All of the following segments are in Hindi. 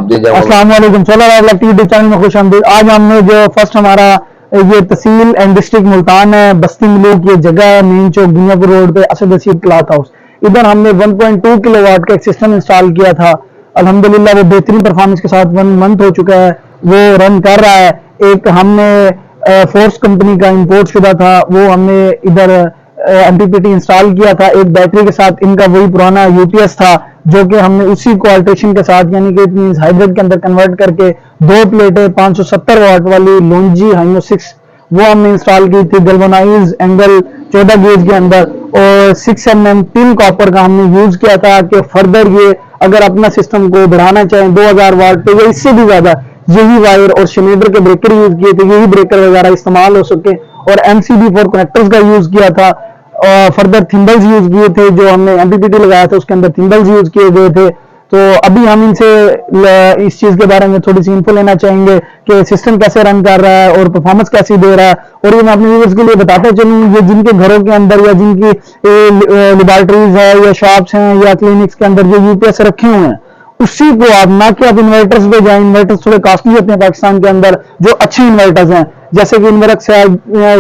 जवाब दे जाओ। अस्सलाम वालेकुम, सोलर इलेक्ट्रिसिटी चैनल में खुश आमदीद। आज हमने जो फर्स्ट हमारा ये तहसील एंड डिस्ट्रिक्ट मुल्तान है, बस्ती मलूक ये जगह है, मेन चौक दुनियापुर रोड पे असद रशीद क्लॉथ हाउस, इधर हमने 1.2 किलोवाट का एक सिस्टम इंस्टॉल किया था। अल्हम्दुलिल्लाह वो बेहतरीन परफॉर्मेंस के साथ 1 मंथ हो चुका है, वो रन कर रहा है। एक हमने फोर्स कंपनी का इंपोर्ट शुदा था, वो हमने इधर एमपीपीटी इंस्टॉल किया था एक बैटरी के साथ। इनका वही पुराना यूपीएस था जो कि हमने उसी को अल्ट्रेशन के साथ यानी कि हाइब्रिड के अंदर कन्वर्ट करके 2 प्लेटें 570 वाट वाली लोंजी हाइनो 6 वो हमने इंस्टॉल की थी गैल्वेनाइज एंगल 14 गेज के अंदर, और 6 mm पिन कॉपर का हमने यूज किया था कि फर्दर ये अगर अपना सिस्टम को बढ़ाना चाहें 2000 वाट तो ये इससे भी ज्यादा यही वायर और शनेडर के ब्रेकर यूज किए थे, यही ब्रेकर वगैरह इस्तेमाल हो सके। और MCB 4 कनेक्टर्स का यूज किया था, और फर्दर थिम्बल्स यूज किए थे जो हमने एमपीपीटी लगाया था उसके अंदर थिम्बल्स यूज किए गए थे। तो अभी हम इनसे इस चीज के बारे में थोड़ी सी इन्फो लेना चाहेंगे कि सिस्टम कैसे रन कर रहा है और परफॉर्मेंस कैसी दे रहा है। और ये मैं अपने व्यूअर्स के लिए बताते चलूँ, ये जिनके घरों के अंदर या जिनकी लेबोरेटरीज है या शॉप्स हैं या क्लिनिक्स के अंदर जो यूपीएस रखे हुए हैं, उसी को आप ना कि आप इन्वर्टर्स पे जाएं। इन्वर्टर्स थोड़े कॉस्टली होते हैं पाकिस्तान के अंदर, जो अच्छे इन्वर्टर्स हैं जैसे कि इन्वर्क्स है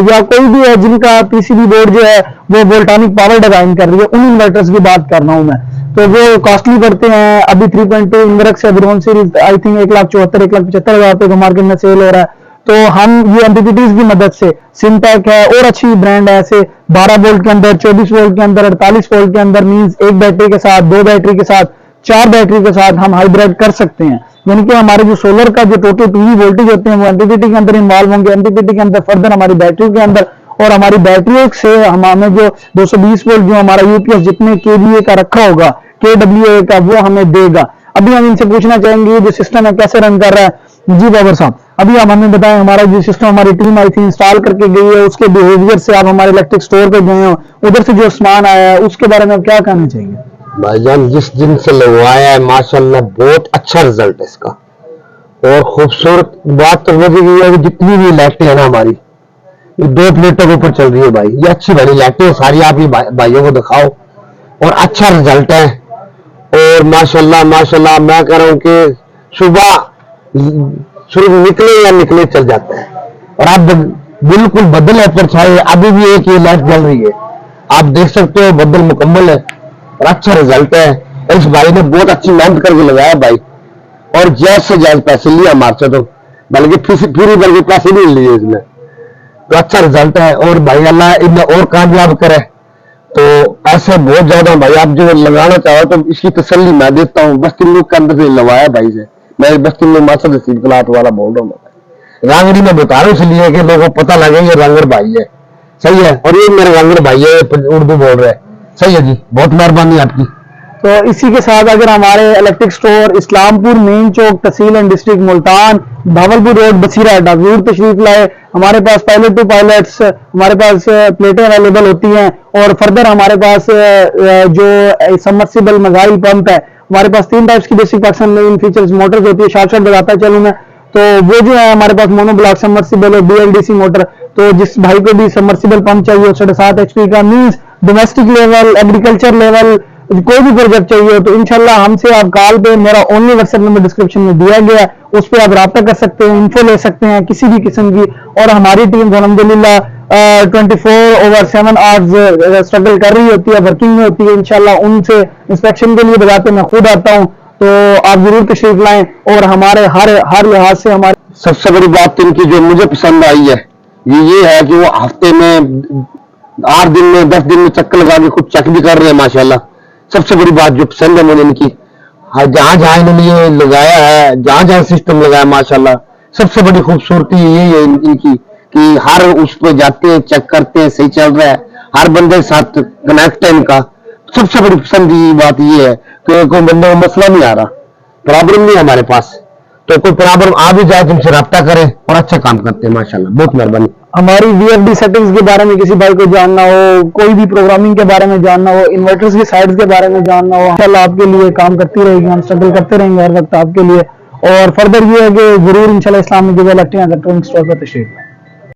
या कोई भी है जिनका पीसीबी बोर्ड जो है वो वोल्टानिक पावर डिजाइन कर रही है, उन इन्वर्टर्स की बात कर रहा हूं मैं। तो वो कॉस्टली पड़ते हैं। अभी 3.2 इन्वर्क्स है ब्रोन सीरीज, आई थिंक 1,74,000 1,75,000 रुपए का मार्केट में सेल हो रहा है। तो हम ये एमपीपीटीज की मदद से, सिंटेक है और अच्छी ब्रांड है ऐसे 12 वोल्ट के अंदर, 24 वोल्ट के अंदर, 48 वोल्ट के अंदर, मींस एक बैटरी के साथ, 2 बैटरी के साथ, 4 बैटरी के साथ हम हाइब्रिड कर सकते हैं। यानी कि हमारे जो सोलर का जो टोटल पीवी वोल्टेज होते हैं वो एमपीपीटी के अंदर इन्वॉल्व होंगे, एमपीपीटी के अंदर फर्दर हमारी बैटरी के अंदर, और हमारी बैटरियों से हमें जो 220 वोल्ट जो हमारा यूपीएस जितने केवीए का रखा होगा केडब्ल्यूए का वो हमें देगा। अभी हम इनसे पूछना चाहेंगे ये जो सिस्टम है कैसे रन कर रहा है। जी बाबर साहब, अभी आप हमें बताएं, हमारा जो सिस्टम हमारी टीम आई थी इंस्टॉल करके गई है, उसके बिहेवियर से आप हमारे इलेक्ट्रिक स्टोर पे गए हो, उधर से जो सामान आया है उसके बारे में आप क्या कहना चाहिए? भाईजान जिस दिन से लगवाया है माशाल्लाह बहुत अच्छा रिजल्ट है इसका। और खूबसूरत बात तो वो है कि जितनी भी लाइटें है ना हमारी ये 2 प्लेटों के ऊपर चल रही है भाई, ये अच्छी बड़ी लाइटें सारी आप ही भाइयों को दिखाओ और अच्छा रिजल्ट है। और माशाल्लाह माशाल्लाह मैं कह रहा हूँ कि सुबह शुरू निकले या निकले चल जाता है। और आप बिल्कुल बदल है पर छाए, अभी भी एक ये लाइट जल रही है, आप देख सकते हो बदल मुकम्मल है और अच्छा रिजल्ट है। इस भाई ने बहुत अच्छी मेहनत करके लगाया भाई, और जायज से जायज पैसे लिए हमारे से, तो बल्कि पूरी बल्कि पैसे नहीं लिए इसमें, तो अच्छा रिजल्ट है। और भाई अल्लाह इन्हें और कामयाब करे। तो ऐसे बहुत ज्यादा भाई आप जो लगाना चाहो तो इसकी तसल्ली मैं देता हूँ। बस्ती मलूक के अंदर से लगवाया भाई से, मैं बस्ती मलूक असद रशीद क्लॉथ वाला बोल रहा हूँ। रांगड़ी में बता रहा हूँ इसलिए कि लोगों को पता लगे ये रांगड़ भाई है, सही है। और ये मेरे रांगड़ भाई है, उर्दू बोल रहे हैं, सही है जी, बहुत मेहरबानी आपकी। तो इसी के साथ अगर हमारे इलेक्ट्रिक स्टोर इस्लामपुर मेन चौक tehsil and district Multan Bahawalpur road Basira अड्डा जरूर तशरीफ लाए। हमारे पास पायलट टू पायलट्स, हमारे पास प्लेटें अवेलेबल होती हैं, और फर्दर हमारे पास जो सबमर्सिबल मिसाइल पंप है, हमारे पास 3 टाइप्स की बेसिक पाकिस्तान में इन फीचर्स मोटर्स होती है, शॉर्ट बताता चलूँ मैं। तो वो जो है हमारे पास मोनो ब्लॉक सबमर्सिबल और BLDC मोटर, तो जिस भाई को भी सबमर्सिबल पंप चाहिए 7.5 HP का, means domestic level agriculture level कोई भी प्रोजेक्ट चाहिए तो इंशाल्लाह हमसे आप कॉल पे, मेरा ओनली व्हाट्सएप नंबर डिस्क्रिप्शन में दिया गया है, उस पर आप राब्ता कर सकते हैं, इन्फो ले सकते हैं किसी भी किस्म की। और हमारी टीम अल्हम्दुलिल्लाह 24/7 आवर्स स्ट्रगल कर रही होती है, वर्किंग में होती है। इंशाल्लाह उनसे इंस्पेक्शन के लिए बजाते मैं खुद आता हूँ, तो आप जरूर तशरीफ लाएं। और हमारे हर लिहाज से हमारे सबसे बड़ी बात इनकी जो मुझे पसंद आई है ये है कि वो हफ्ते में 8 दिन में 10 दिन में चक्कर लगा के खुद चेक भी कर रहे हैं माशाल्लाह। सबसे बड़ी बात जो पसंद है मुझे इनकी, जहां जहां इन्होंने ये लगाया है, जहां जहां सिस्टम लगाया माशाल्लाह, सबसे बड़ी खूबसूरती यही है इनकी कि हर उस पे जाते हैं, चेक करते हैं सही चल रहा है, हर बंदे के साथ कनेक्ट है इनका। सबसे बड़ी पसंद की बात ये है कि कोई बंदे को मसला नहीं आ रहा, प्रॉब्लम नहीं है हमारे पास, तो कोई प्रॉब्लम आ भी जाए तुमसे रब्ता करें और अच्छा काम करते हैं माशाल्लाह, बहुत मेहरबानी। हमारी VFD सेटिंग्स के बारे में किसी भाई को जानना हो, कोई भी प्रोग्रामिंग के बारे में जानना हो, इन्वर्टर्स की साइड्स के बारे में जानना हो, इंशाल्लाह आपके लिए काम करती रहेगी, हम स्ट्रगल करते रहेंगे हर वक्त आपके लिए। और फर्दर ये है कि जरूर इंशाल्लाह इस्लामिक इलेक्ट्रिक स्टोर पर तशरीफ